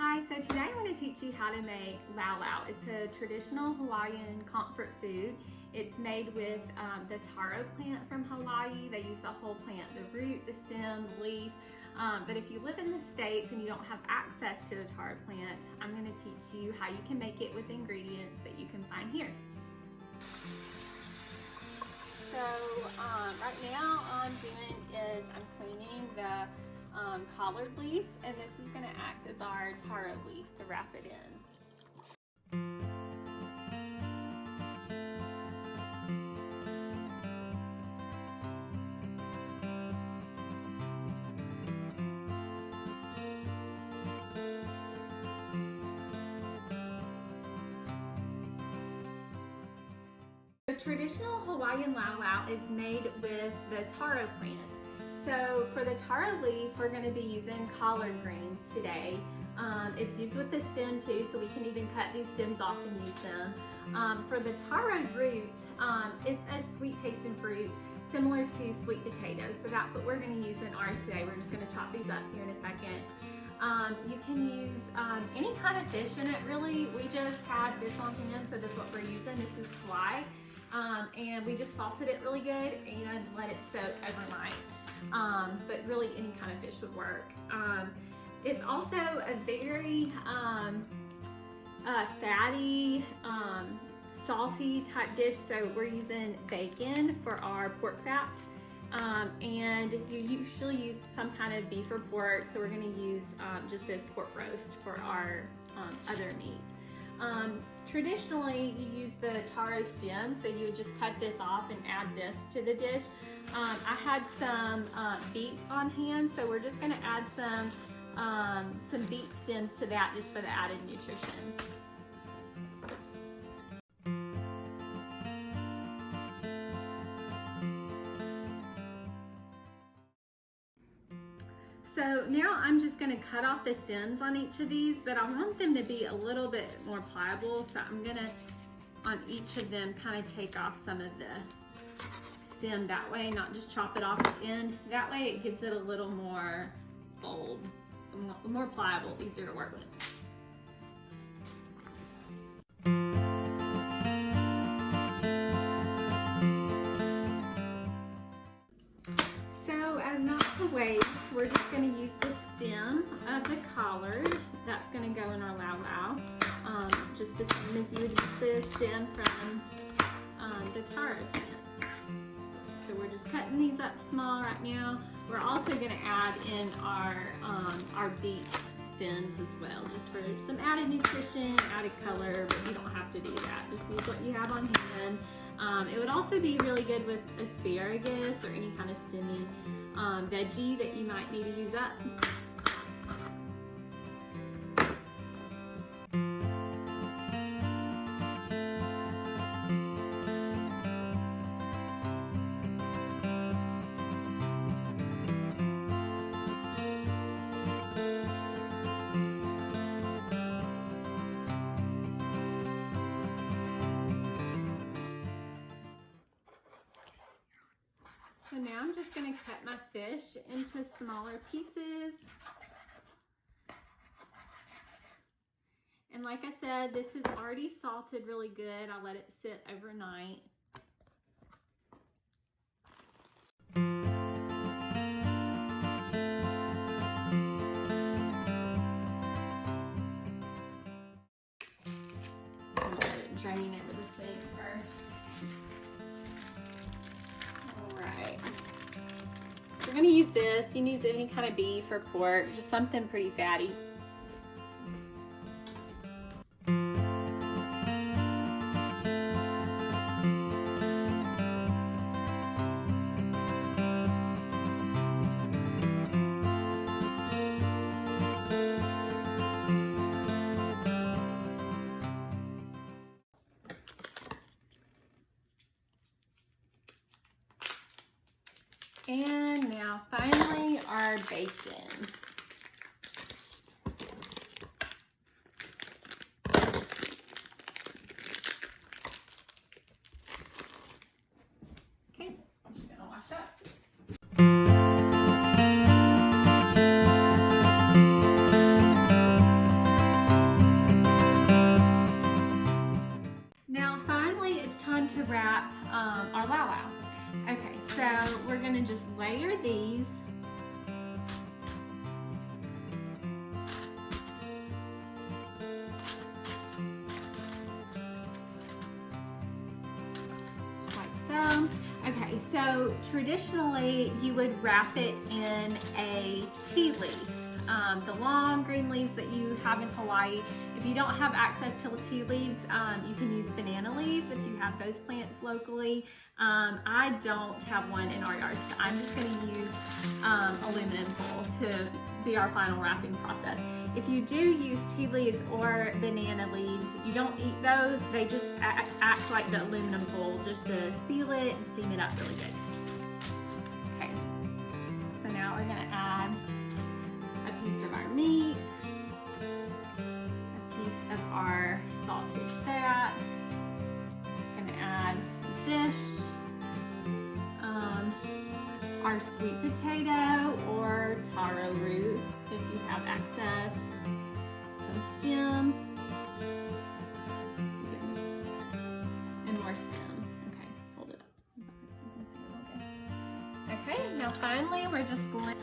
Hi, so today I'm going to teach you how to make lau lau. It's a traditional Hawaiian comfort food. It's made with the taro plant from Hawaii. They use the whole plant, the root, the stem, the leaf. But if you live in the States and you don't have access to the taro plant, I'm going to teach you how you can make it with ingredients that you can find here. So right now all I'm doing is I'm cleaning the collard leaves, and this is going to act as our taro leaf to wrap it in. The traditional Hawaiian Lau Lau is made with the taro plant. So for the taro leaf, we're going to be using collard greens today. It's used with the stem too, so we can even cut these stems off and use them. For the taro root, it's a sweet tasting fruit similar to sweet potatoes. So that's what we're going to use in ours today. We're just going to chop these up here in a second. You can use any kind of fish in it really. We just had this on hand, so this is what we're using. This is swai. And we just salted it really good and let it soak overnight. But really any kind of fish would work. It's also a very fatty, salty type dish, so we're using bacon for our pork fat. And you usually use some kind of beef or pork, so we're going to use just this pork roast for our other meat. Traditionally, you use the taro stem, so you would just cut this off and add this to the dish. I had some beet on hand, so we're just going to add some beet stems to that just for the added nutrition. So now I'm just going to cut off the stems on each of these, but I want them to be a little bit more pliable, so I'm going to, on each of them, kind of take off some of the stem that way, not just chop it off at the end. That way it gives it a little more bold, more pliable, easier to work with. Waste, we're just going to use the stem of the collard. That's going to go in our lau lau, just the same as you would use the stem from the taro plant. So we're just cutting these up small right now. We're also going to add in our beet stems as well, just for some added nutrition, added color, but you don't have to do that. Just use what you have on hand. It would also be really good with asparagus or any kind of stemmy veggie that you might need to use up. So now I'm just going to cut my fish into smaller pieces. And like I said, this is already salted really good. I let it sit overnight. I'm going to let it drain over the sink first. Alright, so we're going to use this. You can use any kind of beef or pork, just something pretty fatty. And now finally our bacon. Okay, I'm just gonna wash up. So we're gonna just layer these. Just like so. Okay, so traditionally you would wrap it in a tea leaf. The long green leaves that you have in Hawaii. If you don't have access to tea leaves, you can use banana leaves if you have those plants locally. I don't have one in our yard, so I'm just going to use aluminum foil to be our final wrapping process. If you do use tea leaves or banana leaves, you don't eat those. They just act like the aluminum foil just to seal it and steam it up really good. Okay, so now we're going to add a piece of our meat, a piece of our salted fat. I'm going to add some fish, our sweet potato or taro root if you have access, some stem, and more stem. Okay, hold it up. Okay, now finally we're just going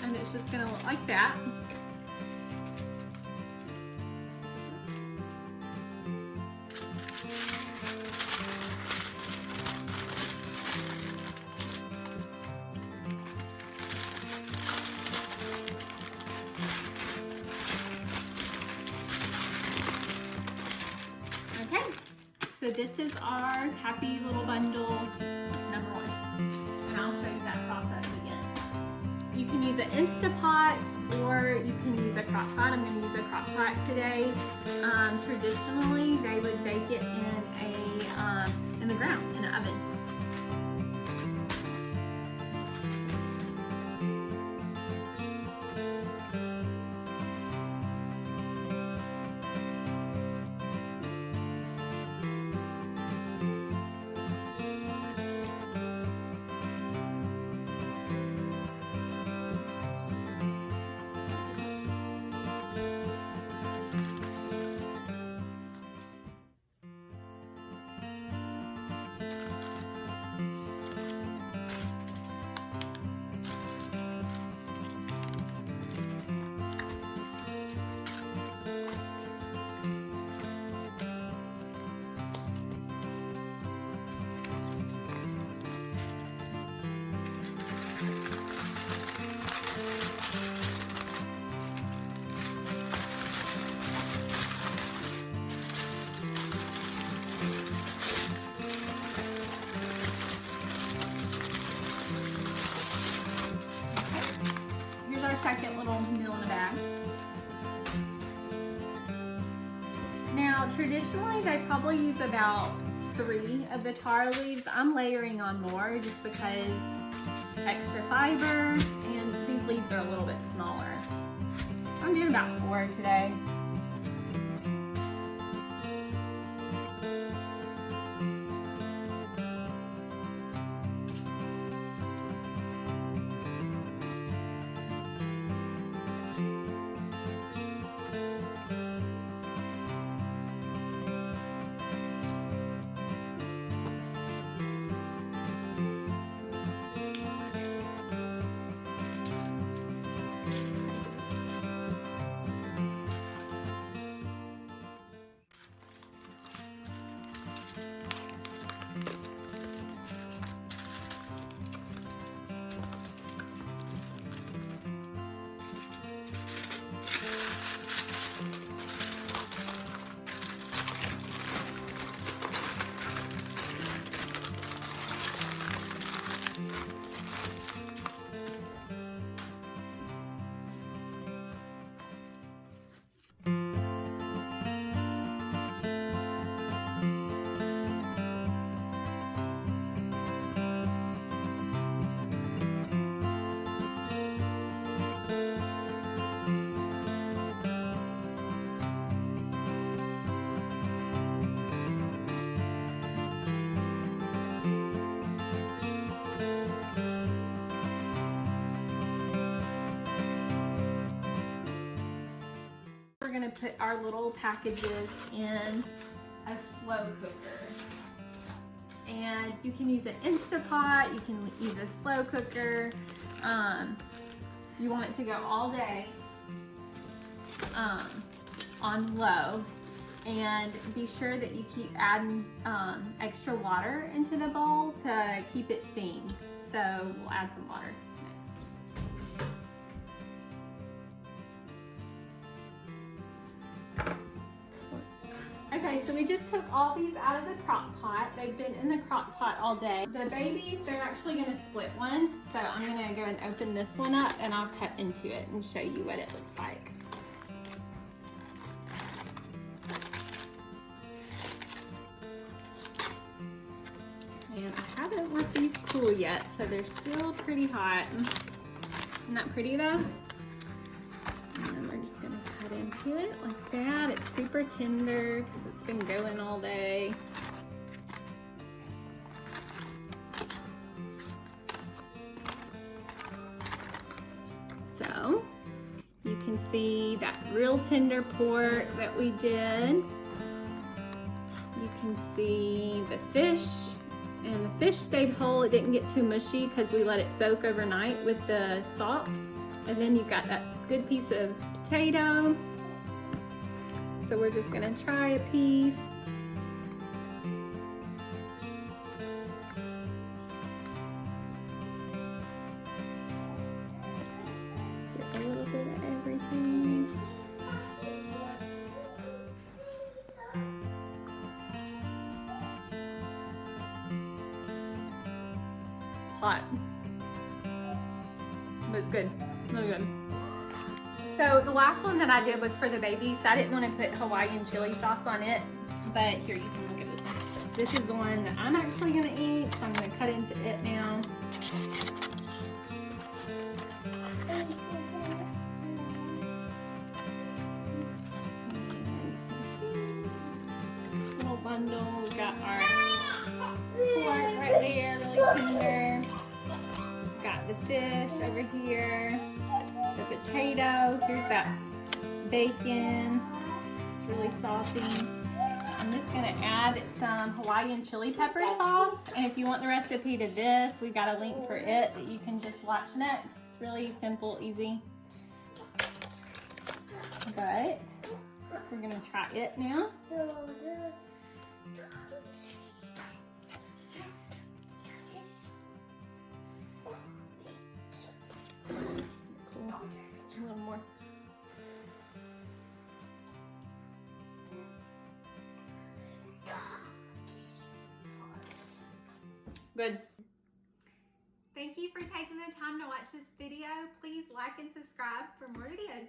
and it's just going to look like that. Okay, so this is our happy little bundle number 1, and I'll show you that process again. You can use an Instapot or you can use a crock pot. I'm going to use a crock pot today. Traditionally, they would bake it in the ground in an oven. Second little meal in a bag. Now, traditionally, they probably use about 3 of the taro leaves. I'm layering on more just because extra fiber, and these leaves are a little bit smaller. I'm doing about 4 today. gonna put our little packages in a slow cooker. And you can use an Instapot, you can use a slow cooker. You want it to go all day on low. And be sure that you keep adding extra water into the bowl to keep it steamed. So we'll add some water next. Okay, so we just took all these out of the crock pot. They've been in the crock pot all day. The babies, they're actually gonna split one. So I'm gonna go and open this one up and I'll cut into it and show you what it looks like. And I haven't let these cool yet, so they're still pretty hot. Isn't that pretty though? And then we're just gonna cut into it like that. It's super tender because it's been going all day. So you can see that real tender pork that we did. You can see the fish. And the fish stayed whole. It didn't get too mushy because we let it soak overnight with the salt. And then you've got that good piece of potato. So we're just gonna try a piece. Get a little bit of everything. Hot. But it's good. Really good. So the last one that I did was for the babies. I didn't want to put Hawaiian chili sauce on it, but here, you can look at this one. This is the one that I'm actually going to eat, so I'm going to cut into it now. Little bundle. We got our pork right there, really tender. Got the fish over here, the potato. Here's that bacon. It's really saucy. I'm just gonna add some Hawaiian chili pepper sauce. And if you want the recipe to this, we've got a link for it that you can just watch next. Really simple, easy. But we're gonna try it now. A little more. Good. Thank you for taking the time to watch this video. Please like and subscribe for more videos.